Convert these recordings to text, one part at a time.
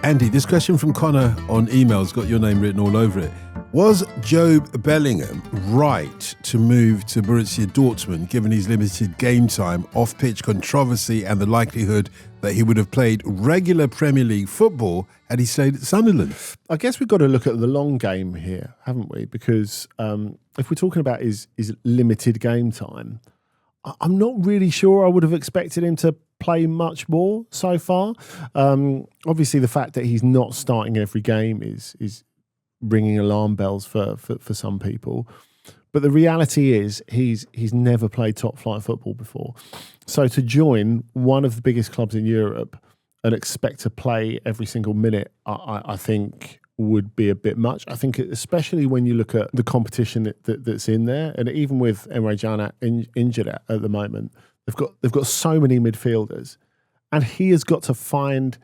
Andy, this question from Connor on email's got your name written all over it. Was Jobe Bellingham right to move to Borussia Dortmund given his limited game time, off-pitch controversy and the likelihood that he would have played regular Premier League football had he stayed at Sunderland? I guess we've got to look at the long game here, haven't we? Because if we're talking about his limited game time, I'm not really sure I would have expected him to play much more so far. Obviously, the fact that he's not starting every game is ringing alarm bells for some people. But the reality is he's never played top flight football before. So to join one of the biggest clubs in Europe and expect to play every single minute, I think would be a bit much. I think especially when you look at the competition that's in there, and even with Emre Can injured at the moment, they've got so many midfielders, and he has got to find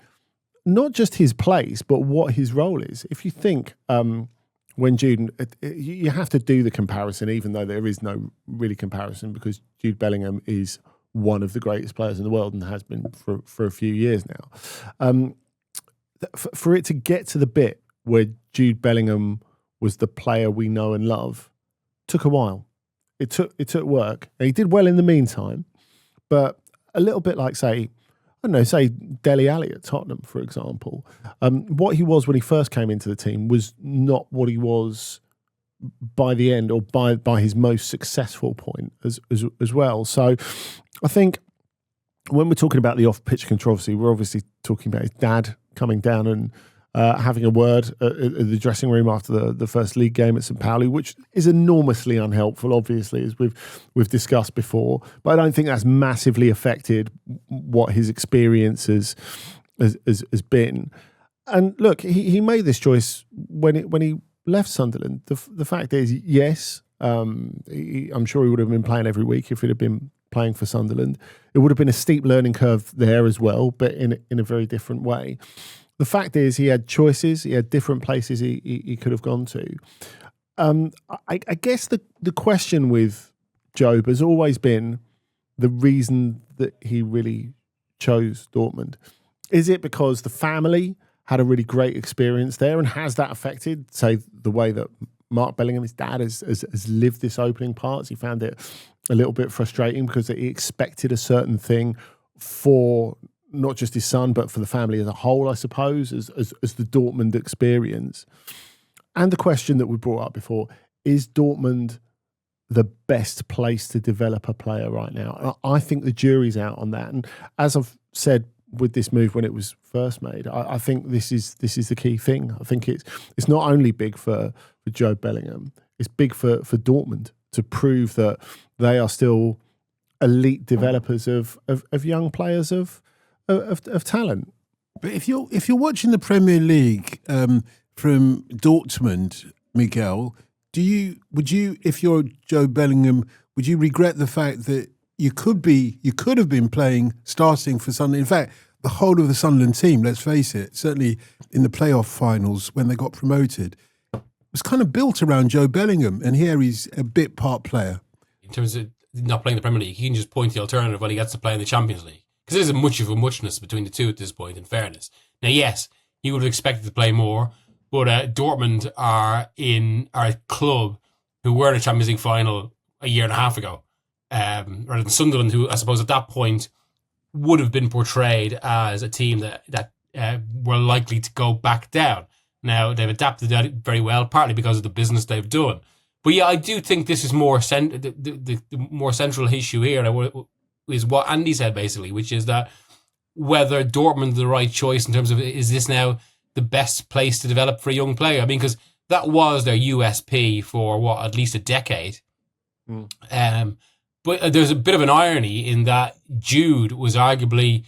not just his place, but what his role is. If you think when Jude, you have to do the comparison, even though there is no really comparison, because Jude Bellingham is one of the greatest players in the world and has been for a few years now. For it to get to the bit where Jude Bellingham was the player we know and love, took a while. It took work. And he did well in the meantime, but a little bit like, say Dele Alli at Tottenham, for example. What he was when he first came into the team was not what he was by the end, or by his most successful point as well. So I think when we're talking about the off-pitch controversy, we're obviously talking about his dad coming down and having a word at the dressing room after the first league game at St. Pauli, which is enormously unhelpful, obviously, as we've discussed before. But I don't think that's massively affected what his experience has been. And look, he made this choice when he left Sunderland. The fact is, yes, I'm sure he would have been playing every week if he'd have been playing for Sunderland. It would have been a steep learning curve there as well, but in a very different way. The fact is, he had choices. He had different places he could have gone to. I guess the question with Jobe has always been the reason that he really chose Dortmund. Is it because the family had a really great experience there, and has that affected, say, the way that Mark Bellingham, his dad, has lived this opening parts? He found it a little bit frustrating because he expected a certain thing for not just his son, but for the family as a whole, I suppose, as the Dortmund experience. And the question that we brought up before, is Dortmund the best place to develop a player right now? And I think the jury's out on that. And as I've said with this move when it was first made, I think this is the key thing. I think it's not only big for Jobe Bellingham, it's big for Dortmund to prove that they are still elite developers of young players of talent. But if you're watching the Premier League from Dortmund, Miguel, would you, if you're Jobe Bellingham, would you regret the fact that you could have been starting for Sunderland? In fact, the whole of the Sunderland team, let's face it, certainly in the playoff finals when they got promoted, was kind of built around Jobe Bellingham, and here he's a bit part player. In terms of not playing the Premier League, he can just point to the alternative when he gets to play in the Champions League. Because there's much of a muchness between the two at this point, in fairness. Now, yes, he would have expected to play more, but Dortmund are a club who were in a Champions League final a year and a half ago, rather than Sunderland, who I suppose at that point would have been portrayed as a team that were likely to go back down. Now, they've adapted that very well, partly because of the business they've done. But yeah, I do think this is the more central issue here is what Andy said, basically, which is that whether Dortmund is the right choice in terms of, is this now the best place to develop for a young player? I mean, because that was their USP for, at least a decade. But there's a bit of an irony in that Jude was arguably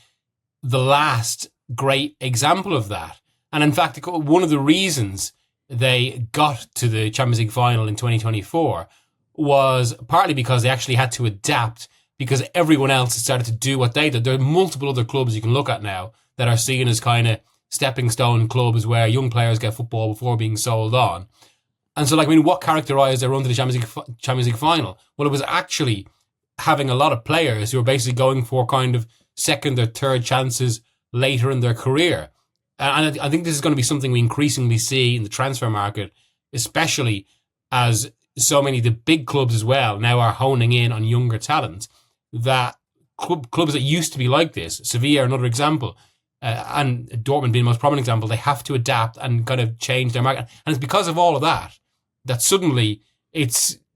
the last great example of that. And in fact, one of the reasons they got to the Champions League final in 2024 was partly because they actually had to adapt, because everyone else had started to do what they did. There are multiple other clubs you can look at now that are seen as kind of stepping stone clubs where young players get football before being sold on. And so, what characterised their run to the Champions League final? Well, it was actually having a lot of players who were basically going for kind of second or third chances later in their career. And I think this is going to be something we increasingly see in the transfer market, especially as so many of the big clubs as well now are honing in on younger talent, that clubs that used to be like this, Sevilla are another example, and Dortmund being the most prominent example, they have to adapt and kind of change their market. And it's because of all of that suddenly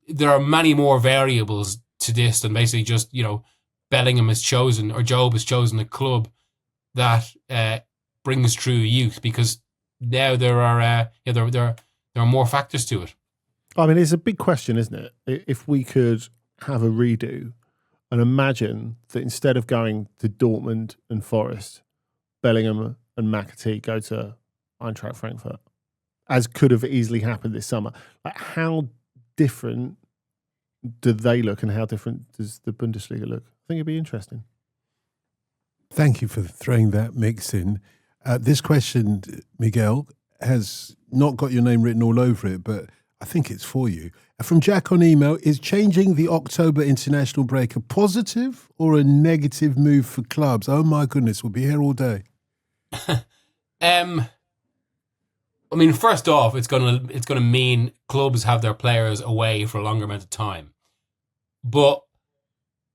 there are many more variables to this than basically just, Bellingham has chosen or Jobe has chosen a club that brings true youth, because now there are more factors to it. I mean, it's a big question, isn't it? If we could have a redo and imagine that instead of going to Dortmund and Forest, Bellingham and McAtee go to Eintracht Frankfurt, as could have easily happened this summer. Like, how different do they look, and how different does the Bundesliga look? I think it'd be interesting. Thank you for throwing that mix in. This question, Miguel, has not got your name written all over it, but I think it's for you. From Jack on email, is changing the October international break a positive or a negative move for clubs? Oh my goodness, we'll be here all day. I mean, first off, it's gonna mean clubs have their players away for a longer amount of time, but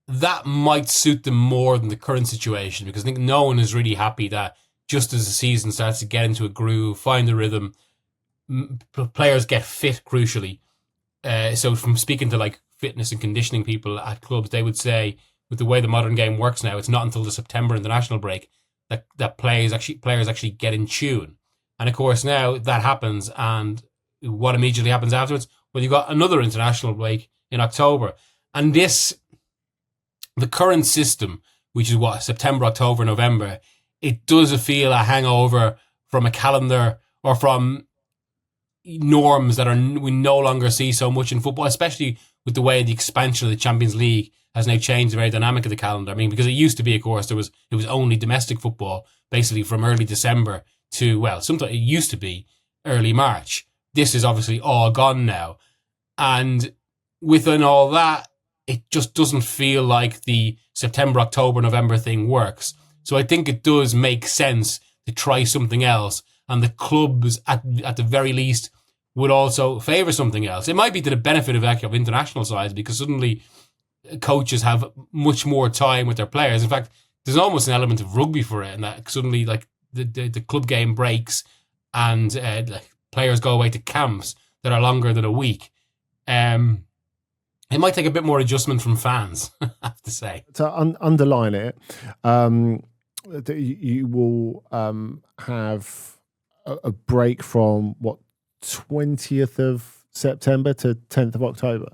that might suit them more than the current situation, because I think no one is really happy that just as the season starts to get into a groove, find the rhythm, players get fit, crucially. So from speaking to like fitness and conditioning people at clubs, they would say with the way the modern game works now, it's not until the September international break that players actually get in tune. And of course now that happens, and what immediately happens afterwards? Well, you've got another international break in October. And the current system, which is September, October, November, it does feel a hangover from a calendar or from norms that we no longer see so much in football, especially with the way the expansion of the Champions League has now changed the very dynamic of the calendar. I mean, because it used to be, of course, it was only domestic football, basically from early December to, well, sometimes it used to be early March. This is obviously all gone now. And within all that, it just doesn't feel like the September, October, November thing works. So I think it does make sense to try something else. And the clubs, at the very least, would also favour something else. It might be to the benefit of international sides, because suddenly coaches have much more time with their players. In fact, there's almost an element of rugby for it, and that suddenly like the club game breaks and like players go away to camps that are longer than a week. It might take a bit more adjustment from fans, I have to say. To underline it, you will have a break from 20th of September to 10th of October.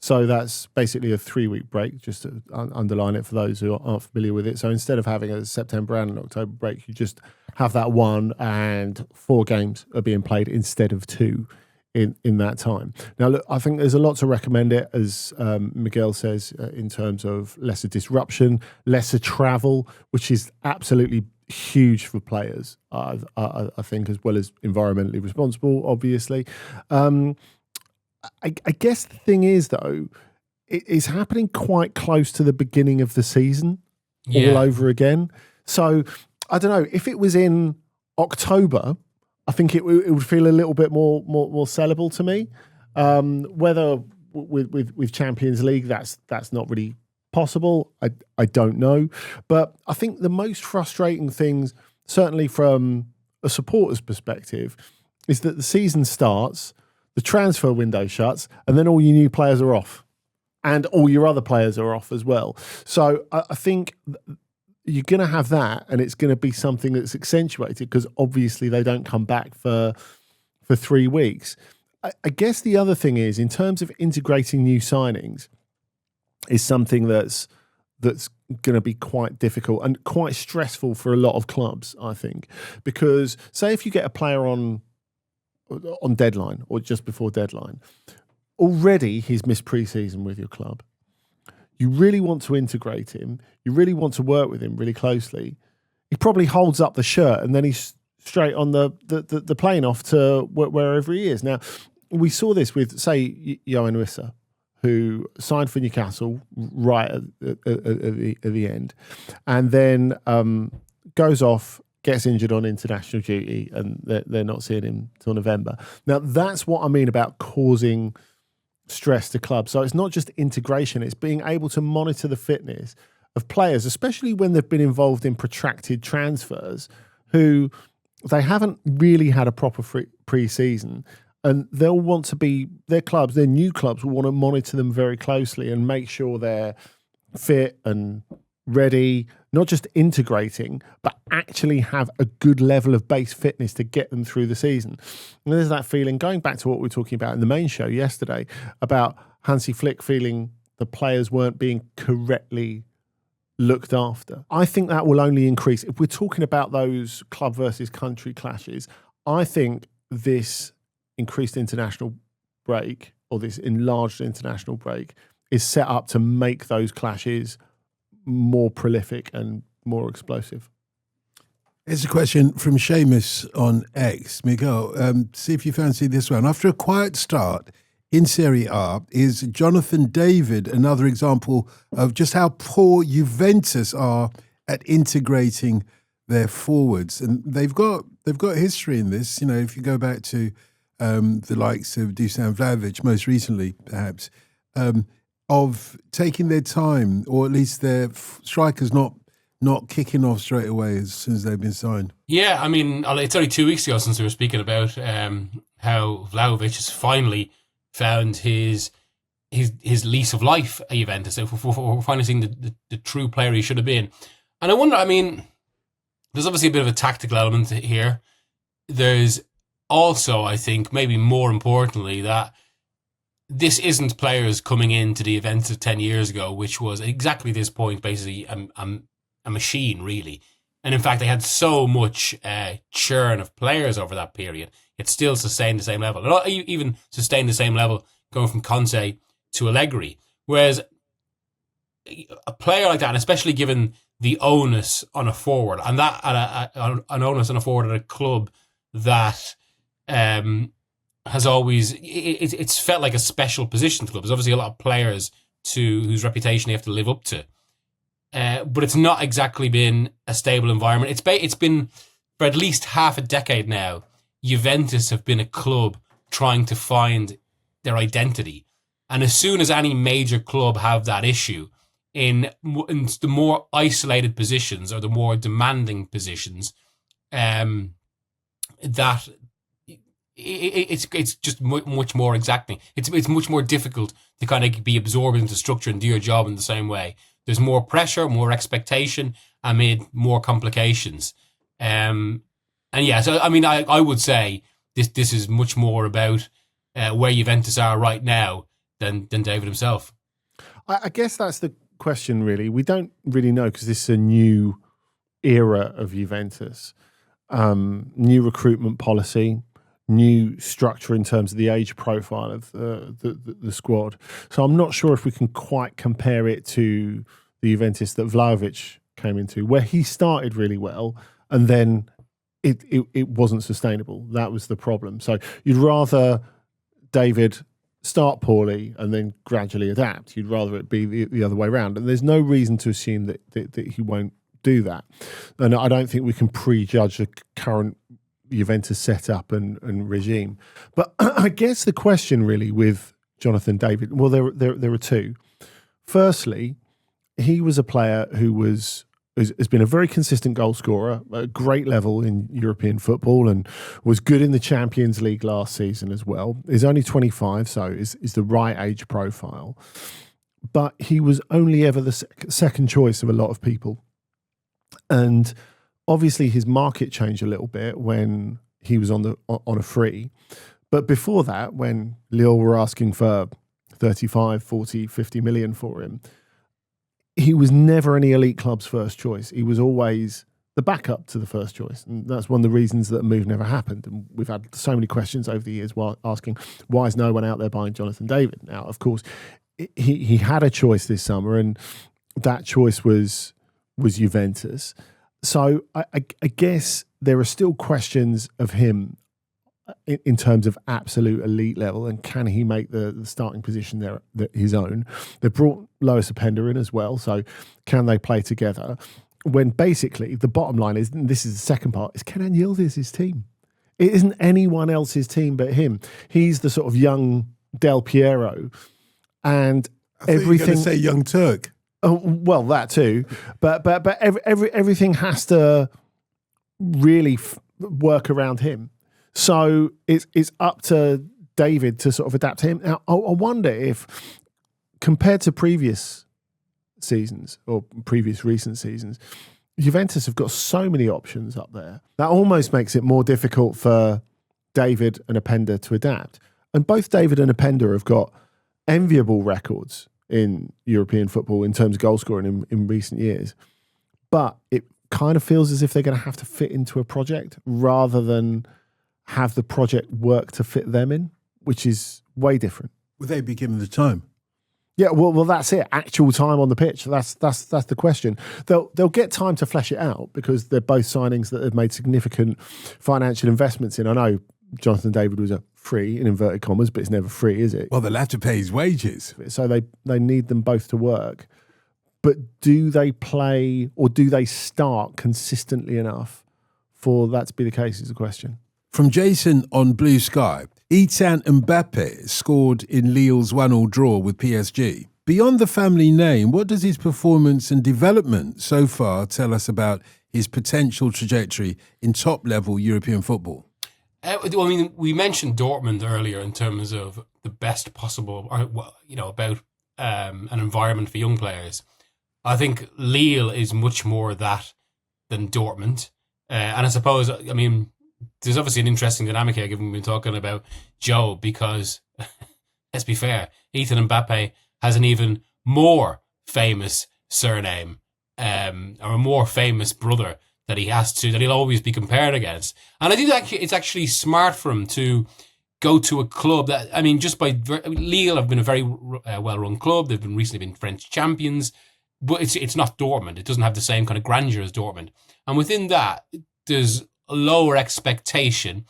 So that's basically a 3-week break, just to underline it for those who aren't familiar with it. So instead of having a September and an October break, you just have that one, and 4 games are being played instead of 2 in that time. Now, look, I think there's a lot to recommend it, as Miguel says, in terms of lesser disruption, lesser travel, which is absolutely huge for players, I think, as well as environmentally responsible, obviously. I guess the thing is, though, it's happening quite close to the beginning of the season all over again. So, I don't know, if it was in October, I think it would feel a little bit more sellable to me. Whether with Champions League, that's not really possible. I don't know. But I think the most frustrating things, certainly from a supporter's perspective, is that the season starts, the transfer window shuts, and then all your new players are off. And all your other players are off as well. So I think you're going to have that, and it's going to be something that's accentuated, because obviously they don't come back for 3 weeks. I guess the other thing is, in terms of integrating new signings, is something that's going to be quite difficult and quite stressful for a lot of clubs, I think. Because say if you get a player on deadline or just before deadline, already he's missed pre-season with your club. You really want to integrate him. You really want to work with him really closely. He probably holds up the shirt, and then he's straight on the plane off to wherever he is. Now, we saw this with, say, Johan Wissa, who signed for Newcastle right at the end, and then goes off, gets injured on international duty, and they're not seeing him till November. Now, that's what I mean about causing stress to clubs. So it's not just integration, it's being able to monitor the fitness of players, especially when they've been involved in protracted transfers, who they haven't really had a proper pre-season, and they'll want to be, their new clubs will want to monitor them very closely and make sure they're fit and ready, not just integrating, but actually have a good level of base fitness to get them through the season. And there's that feeling, going back to what we were talking about in the main show yesterday, about Hansi Flick feeling the players weren't being correctly looked after. I think that will only increase. If we're talking about those club versus country clashes, I think this increased international break, or this enlarged international break, is set up to make those clashes more prolific and more explosive. Here's a question from Seamus on X. Miguel, see if you fancy this one. After a quiet start in Serie A, is Jonathan David another example of just how poor Juventus are at integrating their forwards? And they've got history in this. You know, if you go back to the likes of Dusan Vlahovic, most recently, perhaps, of taking their time, or at least their strikers not kicking off straight away as soon as they've been signed. Yeah, I mean, it's only 2 weeks ago since we were speaking about how Vlahovic has finally found his lease of life at Juventus. We're finally seeing the true player he should have been. And I wonder, I mean, there's obviously a bit of a tactical element here. There's also, I think, maybe more importantly, that this isn't players coming into the Juventus of 10 years ago, which was exactly this point, basically a machine, really. And in fact, they had so much churn of players over that period. It still sustained the same level. It even sustained the same level going from Conte to Allegri. Whereas a player like that, and especially given the onus on a forward, and that an onus on a forward at a club that has always, it's felt like a special position to the club. There's obviously a lot of players whose reputation they have to live up to. But it's not exactly been a stable environment. It's been, for at least half a decade now, Juventus have been a club trying to find their identity. And as soon as any major club have that issue, in the more isolated positions or the more demanding positions, that it's just much more exacting. It's much more difficult to kind of be absorbed into structure and do your job in the same way. There's more pressure, more expectation, amid more complications. And yeah, so I mean, I would say this is much more about where Juventus are right now than David himself. I guess that's the question, really. We don't really know, because this is a new era of Juventus. New recruitment policy, new structure in terms of the age profile of the squad. So I'm not sure if we can quite compare it to the Juventus that Vlahovic came into, where he started really well and then it wasn't sustainable. That was the problem. So you'd rather David start poorly and then gradually adapt. You'd rather it be the other way around. And there's no reason to assume that he won't do that. And I don't think we can prejudge the current Juventus setup and regime. But I guess the question really with Jonathan David, well, there are two. Firstly, he was a player who has been a very consistent goal scorer, at a great level in European football, and was good in the Champions League last season as well. He's only 25, so is the right age profile. But he was only ever the second choice of a lot of people. And obviously his market changed a little bit when he was on a free. But before that, when Lille were asking for 35, 40, 50 million for him, he was never any elite club's first choice. He was always the backup to the first choice. And that's one of the reasons that a move never happened. And we've had so many questions over the years while asking, why is no one out there buying Jonathan David? Now, of course, he had a choice this summer, and that choice was Juventus. So I guess there are still questions of him in terms of absolute elite level, and can he make the starting position there his own? They brought Lois Openda in as well, so can they play together? when basically the bottom line is, and this is the second part, is Kenan Yildiz his team. It isn't anyone else's team but him. He's the sort of young Del Piero, and I thought you were going to say Young Turk. Oh, well, that too, but everything has to really work around him. So it's up to David to sort of adapt to him. Now, I wonder if, compared to previous seasons or previous recent seasons, Juventus have got so many options up there that almost makes it more difficult for David and Openda to adapt. And both David and Openda have got enviable records in European football in terms of goal scoring in recent years. But it kind of feels as if they're going to have to fit into a project rather than have the project work to fit them in, which is way different. Will they be given the time? Yeah, well, that's it. Actual time on the pitch. That's the question. They'll get time to flesh it out because they're both signings that have made significant financial investments in. I know Jonathan David was a free, in inverted commas, but it's never free, is it? Well, they'll have to pay his wages. So they need them both to work. But do they play or do they start consistently enough for that to be the case is the question. From Jason on Blue Sky, Ethan Mbappé scored in Lille's 1-1 draw with PSG. Beyond the family name, what does his performance and development so far tell us about his potential trajectory in top-level European football? Well, I mean, we mentioned Dortmund earlier in terms of the best possible, about an environment for young players. I think Lille is much more that than Dortmund. And I suppose, there's obviously an interesting dynamic here, given we've been talking about Joe, because, let's be fair, Ethan Mbappé has an even more famous surname, or a more famous brother that he'll always be compared against. And I think it's actually smart for him to go to a club that, Lille have been a very well-run club. They've recently been French champions, but it's not Dortmund. It doesn't have the same kind of grandeur as Dortmund. And within that, there's a lower expectation.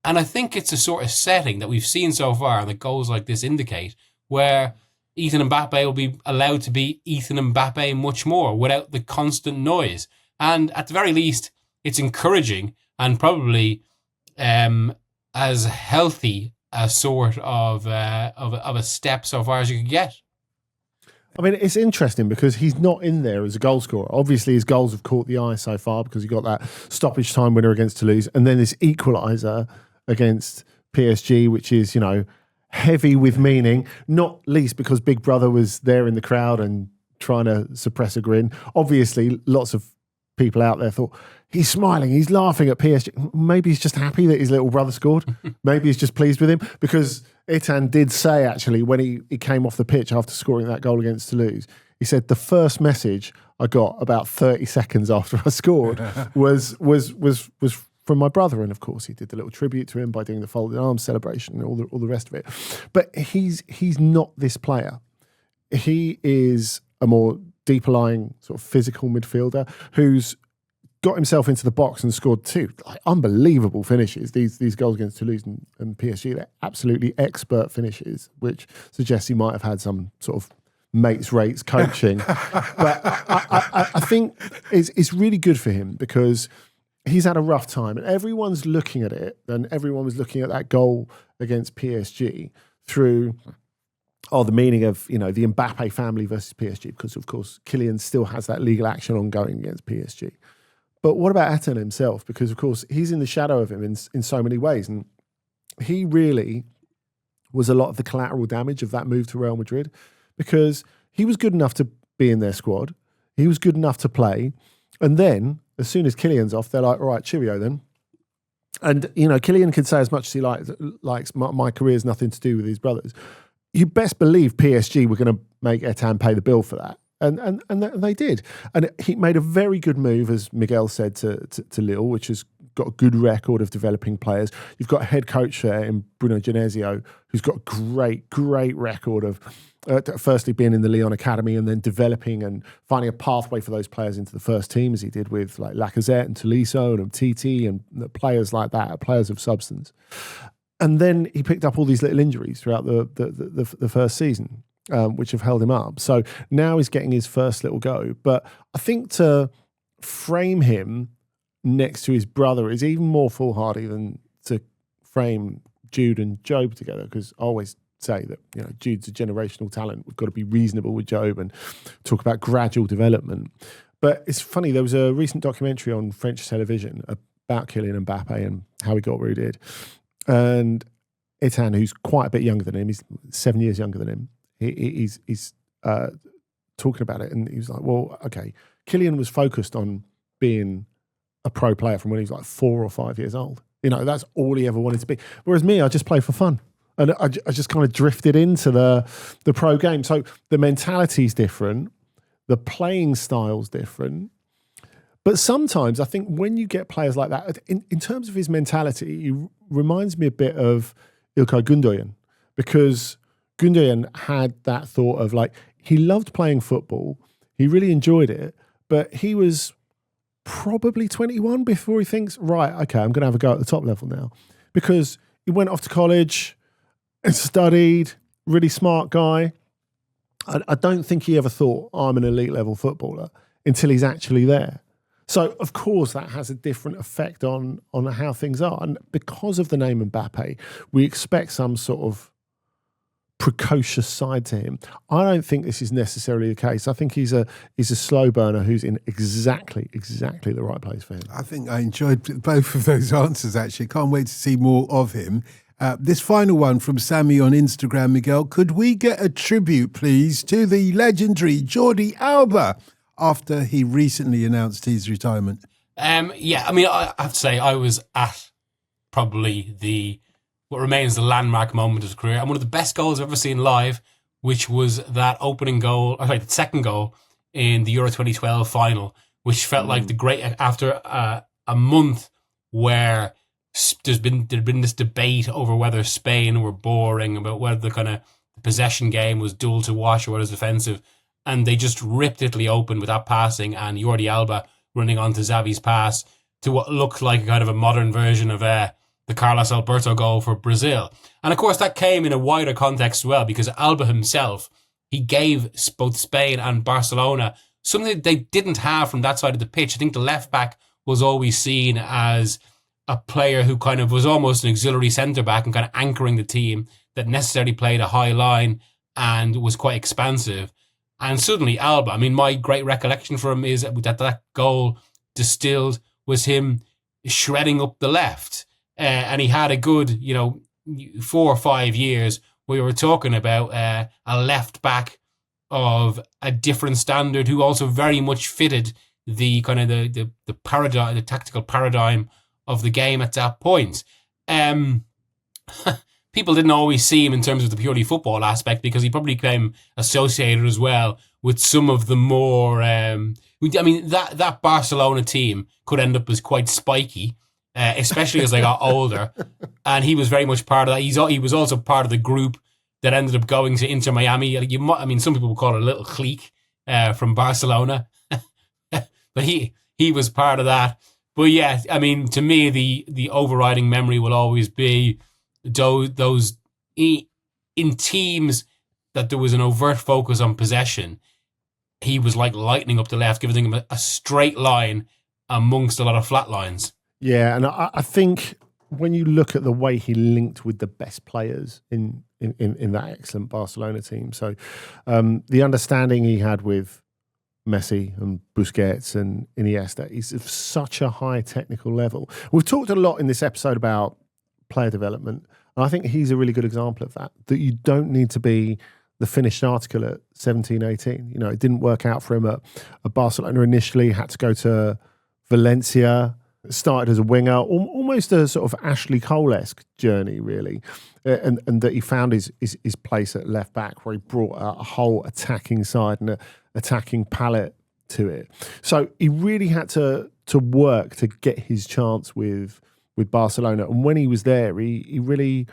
And I think it's a sort of setting that we've seen so far, and that goals like this indicate, where Ethan Mbappé will be allowed to be Ethan Mbappé much more without the constant noise. And at the very least, it's encouraging and probably as healthy a sort of a step so far as you could get. I mean, it's interesting because he's not in there as a goal scorer. Obviously, his goals have caught the eye so far because he got that stoppage time winner against Toulouse, and then this equaliser against PSG, which is, heavy with meaning, not least because Big Brother was there in the crowd and trying to suppress a grin. Obviously, lots of people out there thought, he's smiling, he's laughing at PSG. Maybe he's just happy that his little brother scored. Maybe he's just pleased with him, because Ethan did say, actually, when he came off the pitch after scoring that goal against Toulouse, he said, the first message I got about 30 seconds after I scored was from my brother. And of course, he did the little tribute to him by doing the folded arms celebration and all the rest of it. But he's not this player. He is a more deeper lying sort of physical midfielder who's got himself into the box and scored two unbelievable finishes. These goals against Toulouse and PSG, they're absolutely expert finishes, which suggests he might have had some sort of mates rates coaching. But I think it's really good for him because he's had a rough time, and everyone's looking at it, and everyone was looking at that goal against PSG through the meaning of, the Mbappé family versus PSG, because of course Kylian still has that legal action ongoing against PSG. But what about Ethan himself? Because of course he's in the shadow of him in so many ways, and he really was a lot of the collateral damage of that move to Real Madrid, because he was good enough to be in their squad, he was good enough to play, and then as soon as Kylian's off, they're like, all right, cheerio then. And Kylian can say as much as he likes my career's nothing to do with his brothers. You best believe PSG were going to make Ethan pay the bill for that. And they did. And he made a very good move, as Miguel said, to Lille, which has got a good record of developing players. You've got a head coach there in Bruno Genesio, who's got a great record of firstly being in the Lyon Academy and then developing and finding a pathway for those players into the first team, as he did with like Lacazette and Tolisso and Titi and players like that, players of substance. And then he picked up all these little injuries throughout the first season, which have held him up. So now he's getting his first little go. But I think to frame him next to his brother is even more foolhardy than to frame Jude and Jobe together, because I always say that, you know, Jude's a generational talent. We've got to be reasonable with Jobe and talk about gradual development. But it's funny, there was a recent documentary on French television about Kylian Mbappé and how he got where he did. And Ethan, who's quite a bit younger than him, he's 7 years younger than him, he's talking about it, and he was like, well, okay, Kylian was focused on being a pro player from when he was like 4 or 5 years old. You know, that's all he ever wanted to be. Whereas me, I just play for fun. And I just kind of drifted into the pro game. So the mentality's different, the playing style's different. But sometimes I think when you get players like that, in terms of his mentality, he reminds me a bit of Ilkay Gundogan, because Gundogan had that thought of, like, he loved playing football, he really enjoyed it, but he was probably 21 before he thinks, right, okay, I'm going to have a go at the top level now. Because he went off to college and studied, really smart guy. I don't think he ever thought, I'm an elite level footballer, until he's actually there. So, of course, that has a different effect on how things are. And because of the name Mbappé, we expect some sort of precocious side to him. I don't think this is necessarily the case. I think he's a slow burner who's in exactly the right place for him. I think I enjoyed both of those answers, actually. Can't wait to see more of him. This final one from Sammy on Instagram, Miguel. Could we get a tribute, please, to the legendary Jordi Alba after he recently announced his retirement? Yeah, I mean, I have to say I was at probably what remains the landmark moment of his career, and one of the best goals I've ever seen live, which was that opening goal, the second goal in the Euro 2012 final, which felt like the great, after a month where there'd been this debate over whether Spain were boring, about whether the kind of possession game was dull to watch or whether it was defensive, and they just ripped Italy open with that passing, and Jordi Alba running onto Xavi's pass to what looked like kind of a modern version of the Carlos Alberto goal for Brazil. And of course that came in a wider context as well, because Alba himself, he gave both Spain and Barcelona something that they didn't have from that side of the pitch. I think the left back was always seen as a player who kind of was almost an auxiliary centre-back and kind of anchoring the team, that necessarily played a high line and was quite expansive. And suddenly Alba, I mean, my great recollection for him is that goal distilled was him shredding up the left. And he had a good, 4 or 5 years where we were talking about a left back of a different standard, who also very much fitted the kind of the paradigm, the tactical paradigm of the game at that point. People didn't always see him in terms of the purely football aspect, because he probably became associated as well with some of the more, that Barcelona team could end up as quite spiky, especially as they got older. And he was very much part of that. He was also part of the group that ended up going to Inter Miami. Some people would call it a little clique from Barcelona, but he was part of that. But yeah, I mean, to me, the overriding memory will always be those in teams that there was an overt focus on possession. He was like lightning up the left, giving them a straight line amongst a lot of flat lines. Yeah, and I think when you look at the way he linked with the best players in that excellent Barcelona team, so the understanding he had with Messi and Busquets and Iniesta is of such a high technical level. We've talked a lot in this episode about player development, and I think he's a really good example of that you don't need to be the finished article at 17, 18. You know, it didn't work out for him at Barcelona initially, had to go to Valencia, started as a winger, almost a sort of Ashley Cole-esque journey, really. And that he found his place at left back, where he brought a whole attacking side and an attacking palette to it. So he really had to work to get his chance with Barcelona. And when he was there, he really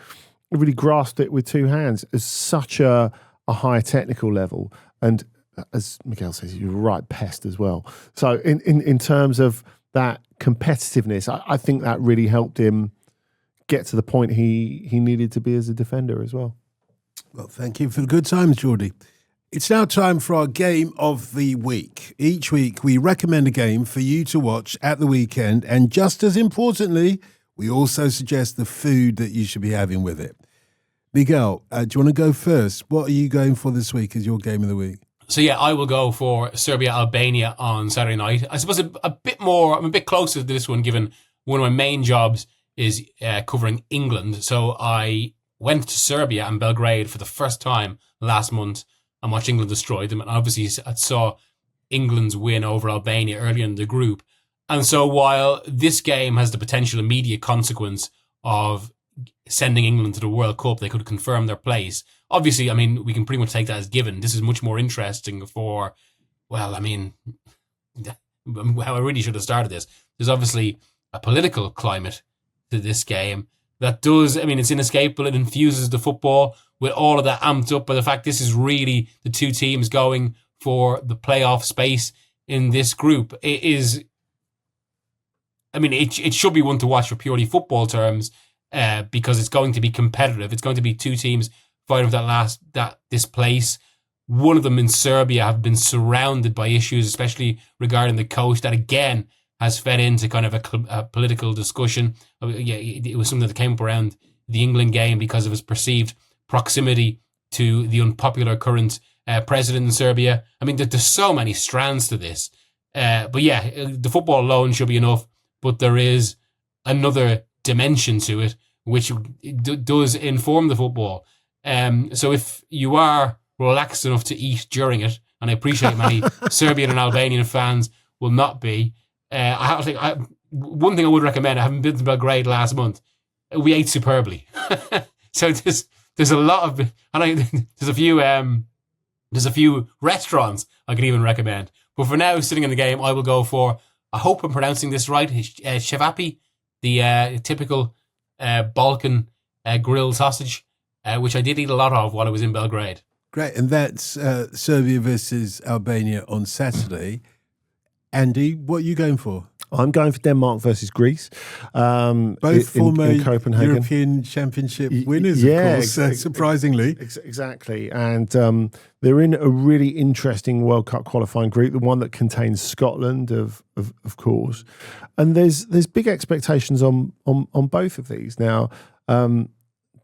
grasped it with two hands as such a high technical level. And as Miguel says, you're a right pest as well. So in terms of that competitiveness, I think that really helped him get to the point he needed to be as a defender as well. Well, thank you for the good times, Jordi. It's now time for our game of the week. Each week we recommend a game for you to watch at the weekend, and just as importantly, we also suggest the food that you should be having with it. Miguel, do you want to go first? What are you going for this week as your game of the week? So yeah, I will go for Serbia-Albania on Saturday night. I suppose I'm a bit closer to this one, given one of my main jobs is covering England. So I went to Serbia and Belgrade for the first time last month and watched England destroy them. And obviously I saw England's win over Albania earlier in the group. And so while this game has the potential immediate consequence of sending England to the World Cup, they could confirm their place. Obviously, I mean, we can pretty much take that as given. This is much more interesting for, well, I mean, how I really should have started this. There's obviously a political climate to this game that does, I mean, it's inescapable. It infuses the football with all of that amped up by the fact this is really the two teams going for the playoff space in this group. It is, I mean, it should be one to watch for purely football terms, because it's going to be competitive. It's going to be two teams fighting for this place. One of them in Serbia have been surrounded by issues, especially regarding the coach, that again has fed into kind of a political discussion. It was something that came up around the England game because of his perceived proximity to the unpopular current president in Serbia. I mean, there's so many strands to this. But yeah, the football alone should be enough, but there is another dimension to it, which does inform the football. So if you are relaxed enough to eat during it, and I appreciate many Serbian and Albanian fans will not be, one thing I would recommend, I haven't been to Belgrade last month, we ate superbly. So there's a lot of, there's a few restaurants I could even recommend. But for now, sitting in the game, I will go for, I hope I'm pronouncing this right, Cevapi, the typical Balkan grilled sausage, which I did eat a lot of while I was in Belgrade. Great, and that's Serbia versus Albania on Saturday. Andy, what are you going for? I'm going for Denmark versus Greece. Both former in Copenhagen. European Championship winners, of course, surprisingly. Exactly. And they're in a really interesting World Cup qualifying group, the one that contains Scotland, of course. And there's big expectations on both of these. Now,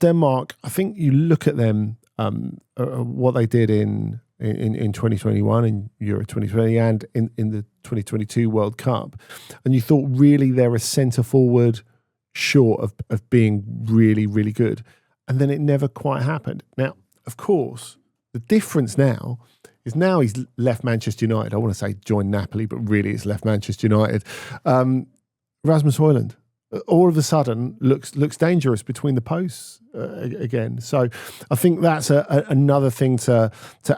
Denmark, I think you look at them, what they did in 2021, in Euro 2020, and in the 2022 World Cup, and you thought really they're a centre forward short of being really, really good. And then it never quite happened. Now, of course, the difference now is he's left Manchester United. I want to say joined Napoli, but really it's left Manchester United. Rasmus Højlund all of a sudden looks dangerous between the posts again. So I think that's another thing to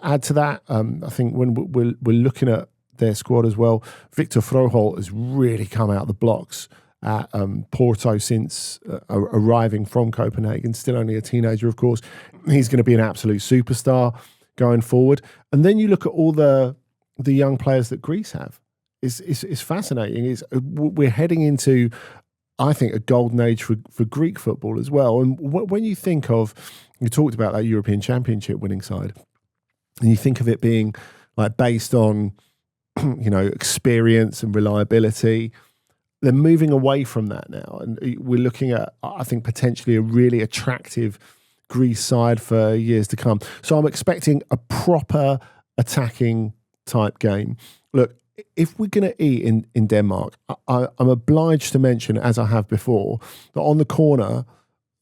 add to that. I think when we're looking at their squad as well, Victor Froholt has really come out of the blocks at Porto since arriving from Copenhagen. Still only a teenager, of course. He's going to be an absolute superstar going forward. And then you look at all the young players that Greece have. It's fascinating. We're heading into, I think, a golden age for Greek football as well. And when you think of, you talked about that European Championship winning side, and you think of it being like based on, experience and reliability, they're moving away from that now. And we're looking at, I think, potentially a really attractive Greece side for years to come. So I'm expecting a proper attacking type game. Look, if we're going to eat in Denmark, I'm obliged to mention, as I have before, that on the corner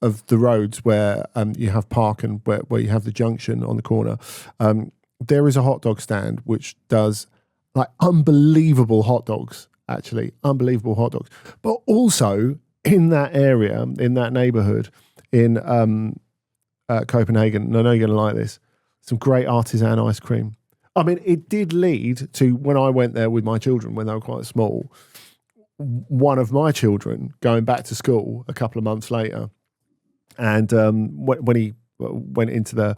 of the roads where you have Park and where you have the junction on the corner, there is a hot dog stand which does like unbelievable hot dogs, actually, unbelievable hot dogs. But also in that area, in that neighbourhood in Copenhagen, and I know you're going to like this, some great artisan ice cream. I mean, it did lead to, when I went there with my children when they were quite small, one of my children going back to school a couple of months later, and when he went into the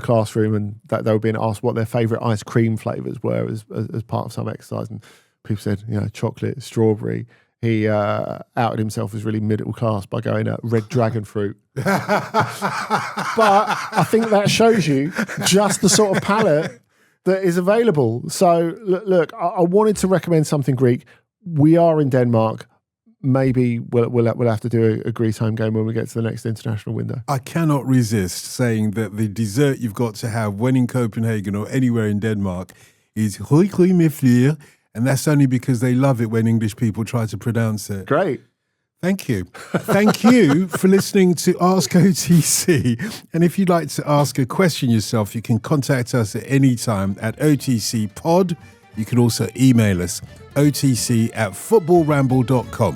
classroom and that they were being asked what their favourite ice cream flavours were as part of some exercise, and people said, chocolate, strawberry. He outed himself as really middle class by going red dragon fruit. But I think that shows you just the sort of palette that is available. So look, I wanted to recommend something Greek. We are in Denmark. Maybe we'll have to do a Greece home game when we get to the next international window. I cannot resist saying that the dessert you've got to have when in Copenhagen or anywhere in Denmark is rødgrød med fløde, and that's only because they love it when English people try to pronounce it. Great. Thank you. Thank you for listening to Ask OTC. And if you'd like to ask a question yourself, you can contact us at any time at OTC Pod. You can also email us, otc@footballramble.com.